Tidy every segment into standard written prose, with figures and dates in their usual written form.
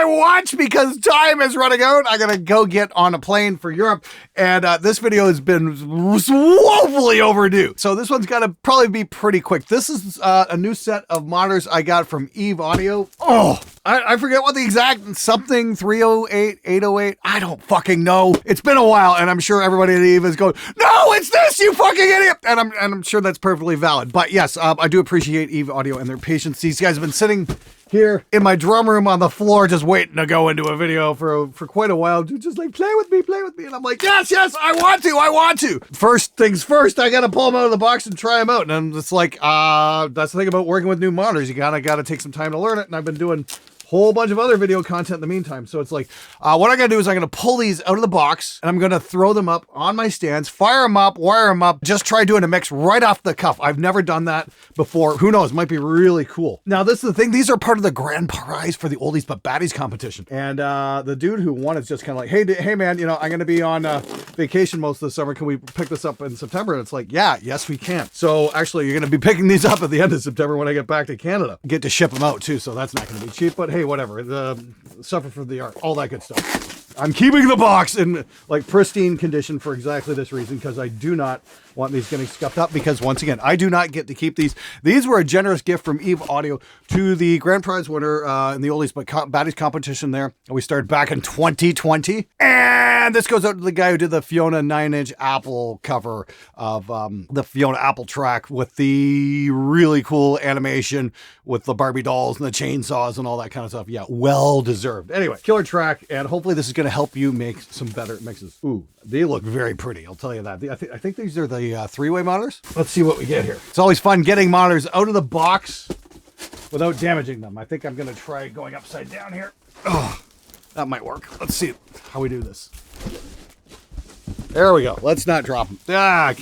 my watch because time is running out. I gotta go get on a plane for Europe, and this video has been woefully overdue. So this one's gotta probably be pretty quick. This is a new set of monitors I got from Eve Audio. Oh, I forget what the exact something 308, 808. I don't fucking know. It's been a while, and I'm sure everybody at Eve is going, "No, it's this, you fucking idiot!" And I'm sure that's perfectly valid. But yes, I do appreciate Eve Audio and their patience. These guys have been sitting here in my drum room on the floor just waiting to go into a video for quite a while. Just like, play with me. And I'm like, yes, I want to. First things first, I gotta pull them out of the box and try them out. And I'm just like, that's the thing about working with new monitors. You gotta take some time to learn it. And I've been doing whole bunch of other video content in the meantime. So it's like, what I'm gonna do is I'm gonna pull these out of the box and I'm gonna throw them up on my stands, fire them up, wire them up, just try doing a mix right off the cuff. I've never done that before. Who knows, might be really cool. Now this is the thing, these are part of the grand prize for the oldies but baddies competition. And the dude who won is just kind of like, hey man, you know, I'm gonna be on vacation most of the summer. Can we pick this up in September? And it's like, yes, we can. So actually you're gonna be picking these up at the end of September when I get back to Canada. Get to ship them out too, so that's not gonna be cheap, but hey, whatever, suffer for the art, all that good stuff. I'm keeping the box in like pristine condition for exactly this reason, because I do not want these getting scuffed up, because once again, I do not get to keep these. These were a generous gift from Eve Audio to the grand prize winner in the oldies but baddies competition there. We started back in 2020. And this goes out to the guy who did the Fiona 9-inch Apple cover of the Fiona Apple track with the really cool animation with the Barbie dolls and the chainsaws and all that kind of stuff. Yeah, well deserved. Anyway, killer track, and hopefully this is going to help you make some better mixes. Ooh, they look very pretty, I'll tell you that. I think these are the three-way monitors. Let's see what we get here. It's always fun getting monitors out of the box without damaging them. I think I'm going to try going upside down here. Oh, that might work. Let's see how we do this. There we go. Let's not drop them.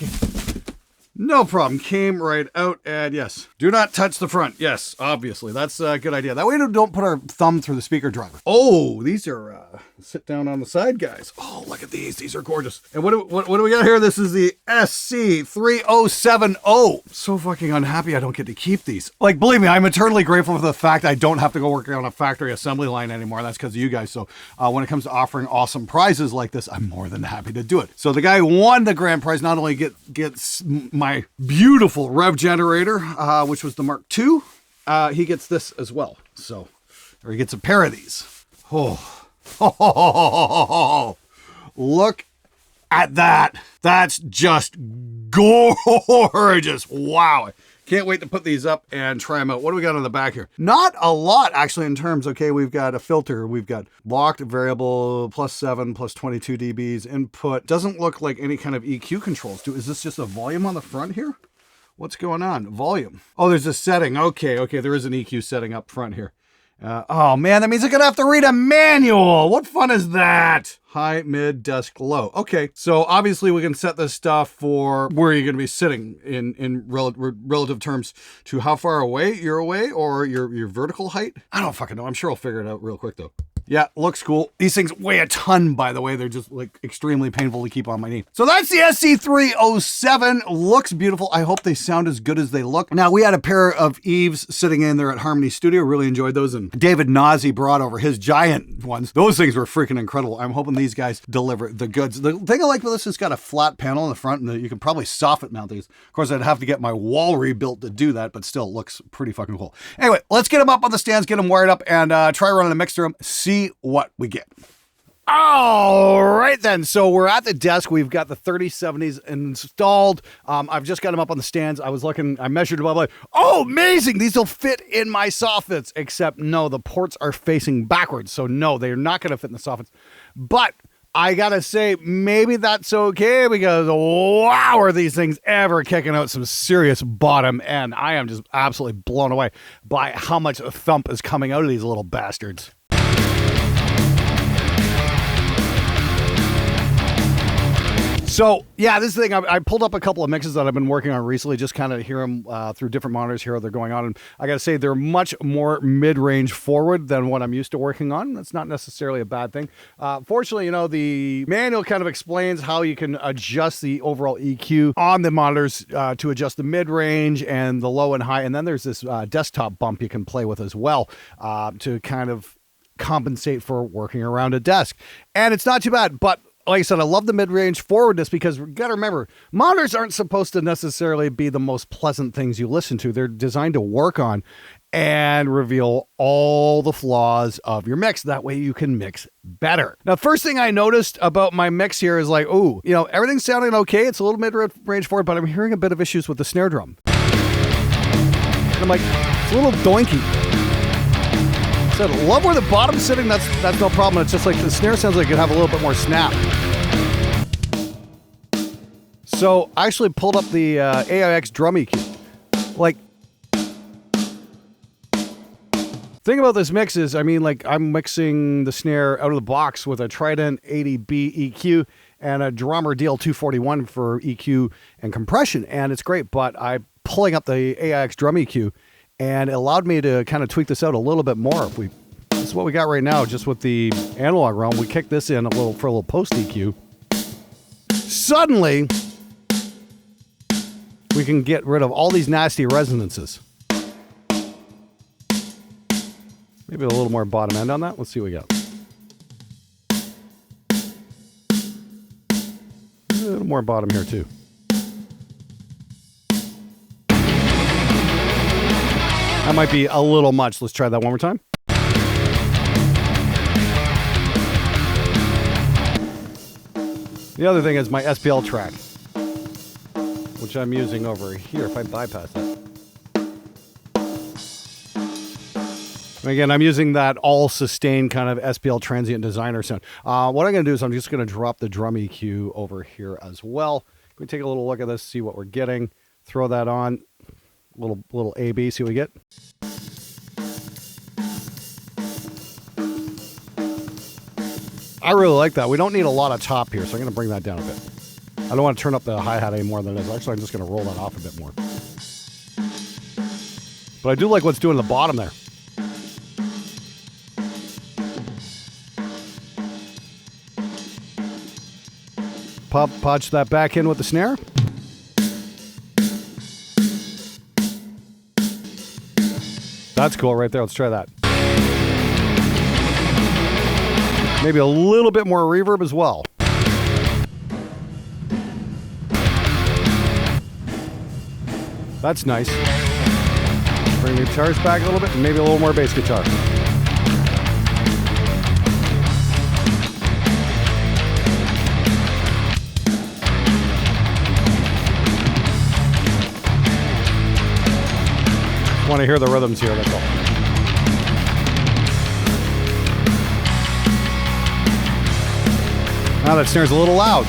No problem. Came right out, and yes. Do not touch the front. Yes, obviously. That's a good idea. That way we don't put our thumb through the speaker driver. Oh, these are sit down on the side, guys. Oh, look at these. These are gorgeous. And what do we got here? This is the SC3070. So fucking unhappy I don't get to keep these. Like, believe me, I'm eternally grateful for the fact I don't have to go work on a factory assembly line anymore. That's because of you guys. So when it comes to offering awesome prizes like this, I'm more than happy to do it. So the guy who won the grand prize not only gets my beautiful rev generator, which was the Mark II, he gets this as well. So, or he gets a pair of these. Oh, look at that. That's just gorgeous. Wow. Can't wait to put these up and try them out. What do we got on the back here? Not a lot, actually, in terms, okay, we've got a filter. We've got locked variable, +7, +22 dBs, input. Doesn't look like any kind of EQ controls. Is this just a volume on the front here? What's going on? Volume. Oh, there's a setting. Okay, there is an EQ setting up front here. Oh man, that means I'm gonna have to read a manual. What fun is that? High, mid, dusk, low. Okay, so obviously we can set this stuff for where you're gonna be sitting in relative terms to how far away you're away, or your vertical height. I don't fucking know. I'm sure I'll figure it out real quick though. Yeah, looks cool. These things weigh a ton, by the way. They're just like extremely painful to keep on my knee. So that's the SC307. Looks beautiful. I hope they sound as good as they look. Now, we had a pair of Eves sitting in there at Harmony Studio. Really enjoyed those. And David Nazi brought over his giant ones. Those things were freaking incredible. I'm hoping these guys deliver the goods. The thing I like about this is it's got a flat panel in the front, and you can probably soffit mount these. Of course, I'd have to get my wall rebuilt to do that, but still looks pretty fucking cool. Anyway, let's get them up on the stands, get them wired up, and try running a mix through them. See what we get. All right then, so we're at the desk. We've got the 3070s installed. I've just got them up on the stands. I was looking, I measured them up, like, oh, amazing, these will fit in my soffits. Except no, the ports are facing backwards, so no, they're not going to fit in the soffits. But I gotta say, maybe that's okay, because wow, are these things ever kicking out some serious bottom end. I am just absolutely blown away by how much thump is coming out of these little bastards. So yeah, this thing, I pulled up a couple of mixes that I've been working on recently, just kind of hear them through different monitors, hear how they're going on. And I got to say, they're much more mid-range forward than what I'm used to working on. That's not necessarily a bad thing. Fortunately, you know, the manual kind of explains how you can adjust the overall EQ on the monitors to adjust the mid-range and the low and high. And then there's this desktop bump you can play with as well to kind of compensate for working around a desk. And it's not too bad, but like I said, I love the mid-range forwardness because you got to remember, monitors aren't supposed to necessarily be the most pleasant things you listen to. They're designed to work on and reveal all the flaws of your mix. That way you can mix better. Now, first thing I noticed about my mix here is like, oh, you know, everything's sounding okay. It's a little mid-range forward, but I'm hearing a bit of issues with the snare drum. And I'm like, it's a little doinky. I love where the bottom's sitting. That's no problem. It's just like the snare sounds like it could have a little bit more snap. So I actually pulled up the AIX drum EQ. Like, thing about this mix is, I mean, like I'm mixing the snare out of the box with a Trident 80B EQ and a Drummer DL241 for EQ and compression, and it's great. But I'm pulling up the AIX drum EQ. And it allowed me to kind of tweak this out a little bit more. This is what we got right now, just with the analog realm. We kick this in for a little post EQ. Suddenly, we can get rid of all these nasty resonances. Maybe a little more bottom end on that. Let's see what we got. A little more bottom here too. That might be a little much. Let's try that one more time. The other thing is my SPL track, which I'm using over here. If I bypass that. And again, I'm using that all sustained kind of SPL transient designer sound. What I'm going to do is I'm just going to drop the drum EQ over here as well. We take a little look at this, see what we're getting. Throw that on. Little A-B, see what we get. I really like that. We don't need a lot of top here, so I'm going to bring that down a bit. I don't want to turn up the hi-hat any more than it is. Actually, I'm just going to roll that off a bit more. But I do like what's doing at the bottom there. Punch that back in with the snare. That's cool right there. Let's try that. Maybe a little bit more reverb as well. That's nice. Bring the guitars back a little bit and maybe a little more bass guitar. Want to hear the rhythms here, that's all. Now that snare's a little loud.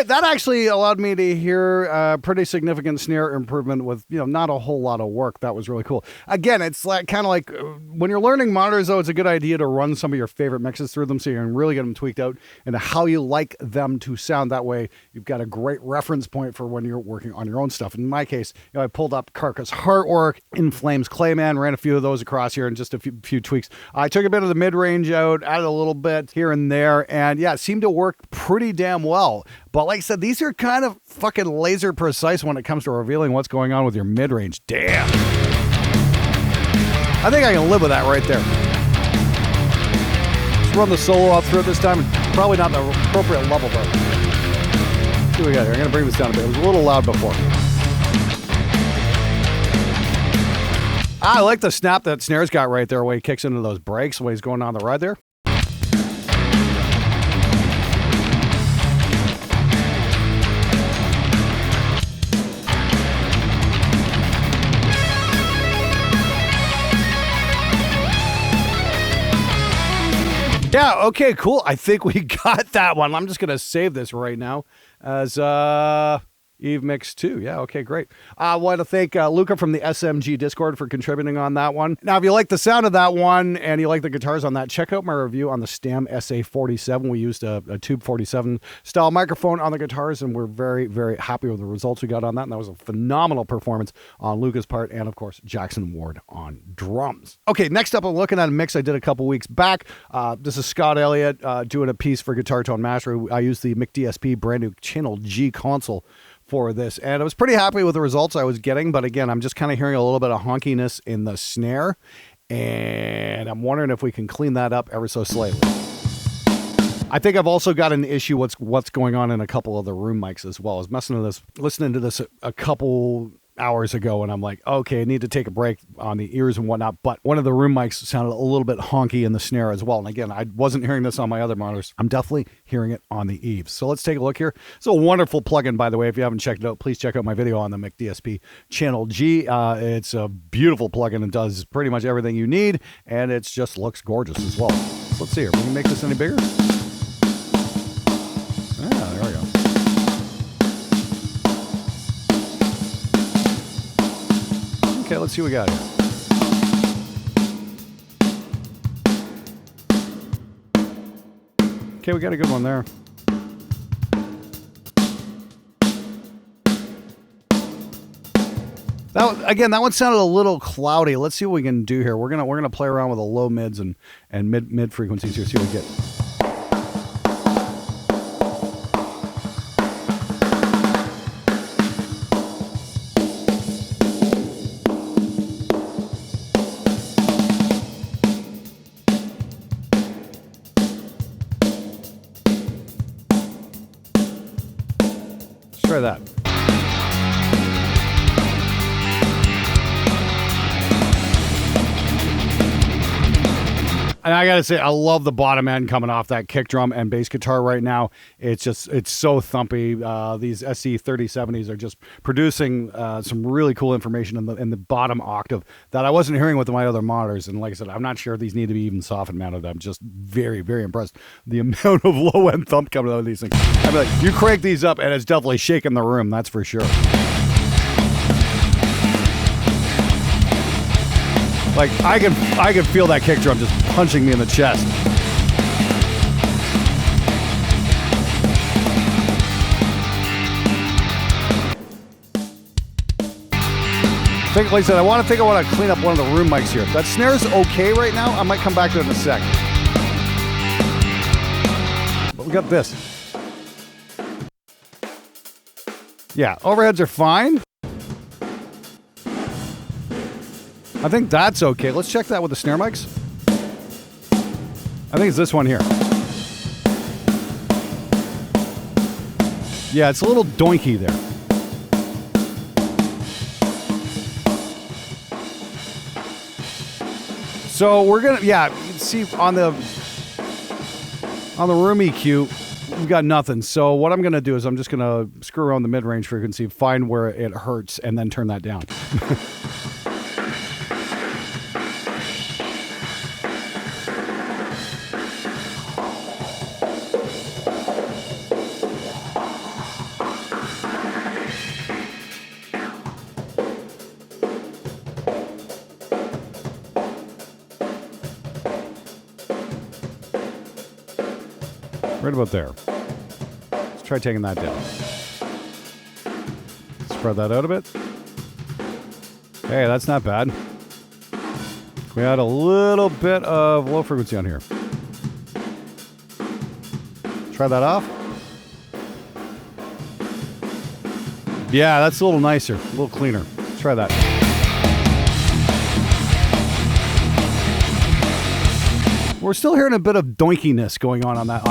That actually allowed me to hear a pretty significant snare improvement with, you know, not a whole lot of work. That was really cool. Again, it's like kind of like when you're learning monitors, though, it's a good idea to run some of your favorite mixes through them so you can really get them tweaked out into how you like them to sound. That way, you've got a great reference point for when you're working on your own stuff. In my case, you know, I pulled up Carcass Heartwork, In Flames Clayman, ran a few of those across here and just a few tweaks. I took a bit of the mid-range out, added a little bit here and there, and yeah, it seemed to work pretty damn well. But like I said, these are kind of fucking laser precise when it comes to revealing what's going on with your mid-range. Damn. I think I can live with that right there. Let's run the solo out through it this time. Probably not the appropriate level, though. Let's see what we got here. I'm going to bring this down a bit. It was a little loud before. I like the snap that snare's got right there when he kicks into those brakes, when he's going on the ride there. Yeah, okay, cool. I think we got that one. I'm just going to save this right now as, yeah, Eve Mix 2. Yeah, okay, great. I want to thank Luca from the SMG Discord for contributing on that one. Now, if you like the sound of that one and you like the guitars on that, check out my review on the Stam SA47. We used a Tube 47 style microphone on the guitars, and we're very, very happy with the results we got on that. And that was a phenomenal performance on Luca's part, and of course, Jackson Ward on drums. Okay, next up, I'm looking at a mix I did a couple weeks back. This is Scott Elliott doing a piece for Guitar Tone Master. I used the McDSP brand new Channel G console for this, and I was pretty happy with the results I was getting, but again, I'm just kind of hearing a little bit of honkiness in the snare, and I'm wondering if we can clean that up ever so slightly. I think I've also got an issue what's going on in a couple of the room mics as well. I was listening to this a couple hours ago, and I'm like, okay, I need to take a break on the ears and whatnot, but one of the room mics sounded a little bit honky in the snare as well. And again, I wasn't hearing this on my other monitors. I'm definitely hearing it on the Eves. So let's take a look here. It's a wonderful plugin, by the way. If you haven't checked it out, please check out my video on the McDSP Channel G. It's a beautiful plugin and does pretty much everything you need, and it just looks gorgeous as well. So let's see here. Can we make this any bigger? Yeah, there we go. Okay, let's see what we got here. Okay, we got a good one there. That one sounded a little cloudy. Let's see what we can do here. We're gonna play around with the low mids and mid frequencies here. See what we get. Try that. And I gotta say, I love the bottom end coming off that kick drum and bass guitar right now. It's so thumpy. These SC3070s are just producing some really cool information in the bottom octave that I wasn't hearing with my other monitors. And like I said, I'm not sure if these need to be even soft mounted. I'm just very, very impressed. The amount of low end thump coming out of these things. I mean, like, you crank these up and it's definitely shaking the room. That's for sure. Like, I can feel that kick drum just punching me in the chest. Like I said, I want to clean up one of the room mics here. That snare's okay right now. I might come back to it in a sec. But we got this. Yeah, overheads are fine. I think that's okay. Let's check that with the snare mics. I think it's this one here. Yeah, it's a little doinky there. So we're gonna, yeah, see on the room EQ, we've got nothing. So what I'm gonna do is I'm just gonna screw around the mid-range frequency, find where it hurts, and then turn that down. Right about there. Let's try taking that down. Spread that out a bit. Hey, that's not bad. We had a little bit of low frequency on here. Try that off. Yeah, that's a little nicer, a little cleaner. Let's try that. We're still hearing a bit of doinkiness going on that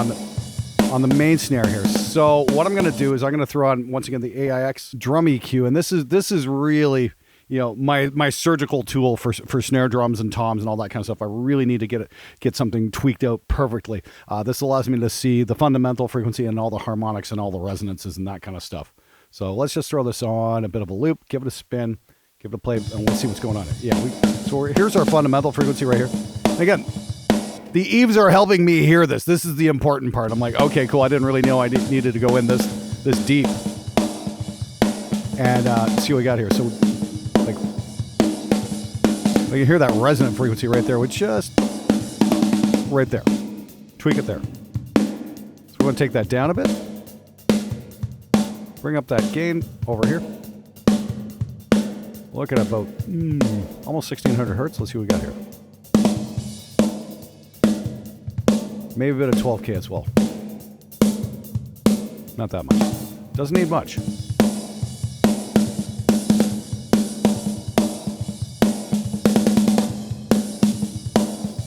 on the main snare here. So what I'm going to do is I'm going to throw on once again the AIX drum EQ, and this is really, you know, my surgical tool for snare drums and toms and all that kind of stuff. I really need to get something tweaked out perfectly. This allows me to see the fundamental frequency and all the harmonics and all the resonances and that kind of stuff. So let's just throw this on a bit of a loop, give it a spin, give it a play, and we'll see what's going on. Yeah, here's our fundamental frequency right here. Again, the Eves are helping me hear this. This is the important part. I'm like, okay, cool. I didn't really know I needed to go in this deep. and see what we got here. So, like, you can hear that resonant frequency right there, which just right there. Tweak it there. So we're going to take that down a bit. Bring up that gain over here. Look at about almost 1600 hertz. Let's see what we got here. Maybe a bit of 12K as well. Not that much. Doesn't need much.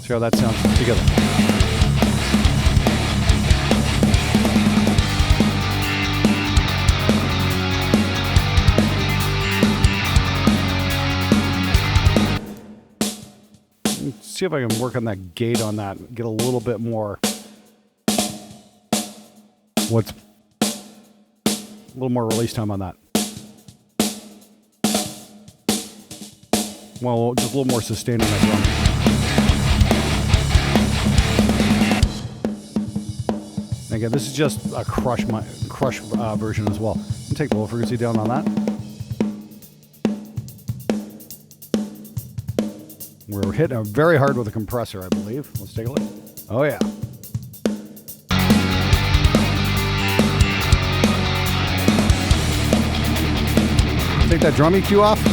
See how that sounds together. Let's see if I can work on that gate on that, get a little bit more. What's a little more release time on that? Well, just a little more sustain on that drum. Again, this is just a crush version as well. Take the low frequency down on that. We're hitting very hard with a compressor, I believe. Let's take a look. Oh yeah. Take that drum EQ off.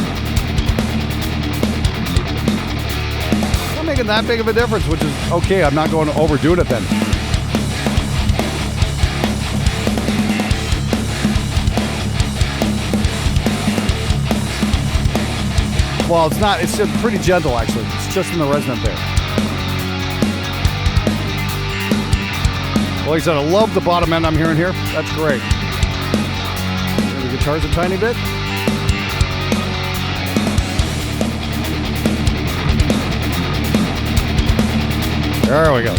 Not making that big of a difference, which is okay. I'm not going to overdo it then. Well, it's not. It's just pretty gentle, actually. It's just in the resonant there. Well, like I said, I love the bottom end I'm hearing here. That's great. The guitar's a tiny bit. There we go.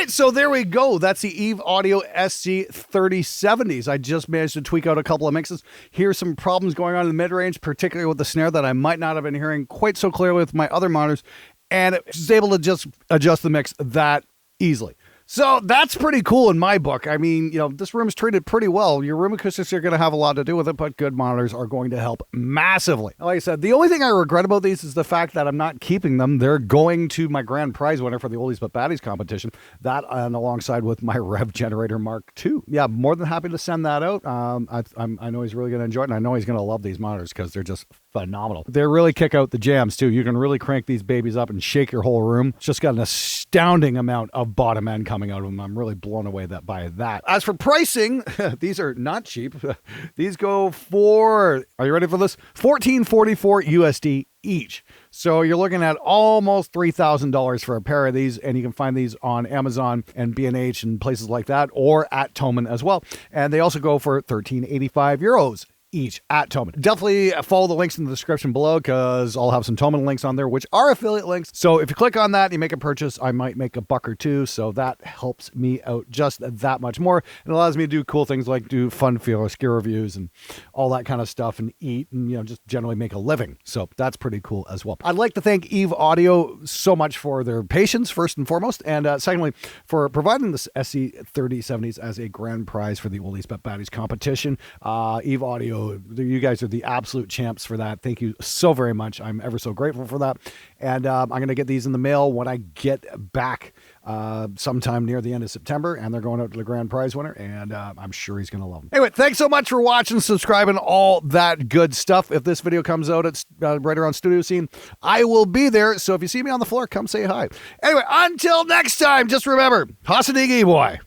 So there we go. That's the Eve Audio SC3070s. I just managed to tweak out a couple of mixes. Here's some problems going on in the mid-range, particularly with the snare that I might not have been hearing quite so clearly with my other monitors, and it was able to just adjust the mix that easily. So that's pretty cool in my book. I mean, you know, this room is treated pretty well. Your room acoustics are going to have a lot to do with it, but good monitors are going to help massively. Like I said, the only thing I regret about these is the fact that I'm not keeping them. They're going to my grand prize winner for the Oldies But Baddies competition. That and alongside with my Rev Generator Mark II. Yeah, more than happy to send that out. I know he's really going to enjoy it, and I know he's going to love these monitors because they're just phenomenal. They really kick out the jams too. You can really crank these babies up and shake your whole room. It's just got an astounding amount of bottom end coming out of them. I'm really blown away by that. As for pricing, these are not cheap. These go for, are you ready for this? $14.44 USD each. So you're looking at almost $3,000 for a pair of these, and you can find these on Amazon and B&H and places like that, or at Thomann as well. And they also go for 13.85 euros each at Thomann. Definitely follow the links in the description below because I'll have some Thomann links on there, which are affiliate links. So if you click on that and you make a purchase, I might make $1 or $2. So that helps me out just that much more. It allows me to do cool things like do fun gear reviews and all that kind of stuff, and eat and, you know, just generally make a living. So that's pretty cool as well. I'd like to thank Eve Audio so much for their patience, first and foremost, and secondly, for providing this SC3070s as a grand prize for the Oldies But Baddies competition. Eve Audio, you guys are the absolute champs for that. Thank you so very much. I'm ever so grateful for that. And I'm going to get these in the mail when I get back sometime near the end of September, and they're going out to the grand prize winner, and I'm sure he's going to love them. Anyway, thanks so much for watching, subscribing, all that good stuff. If this video comes out at right around Studio Scene, I will be there. So if you see me on the floor, come say hi. Anyway, until next time, just remember, Hasadigi boy.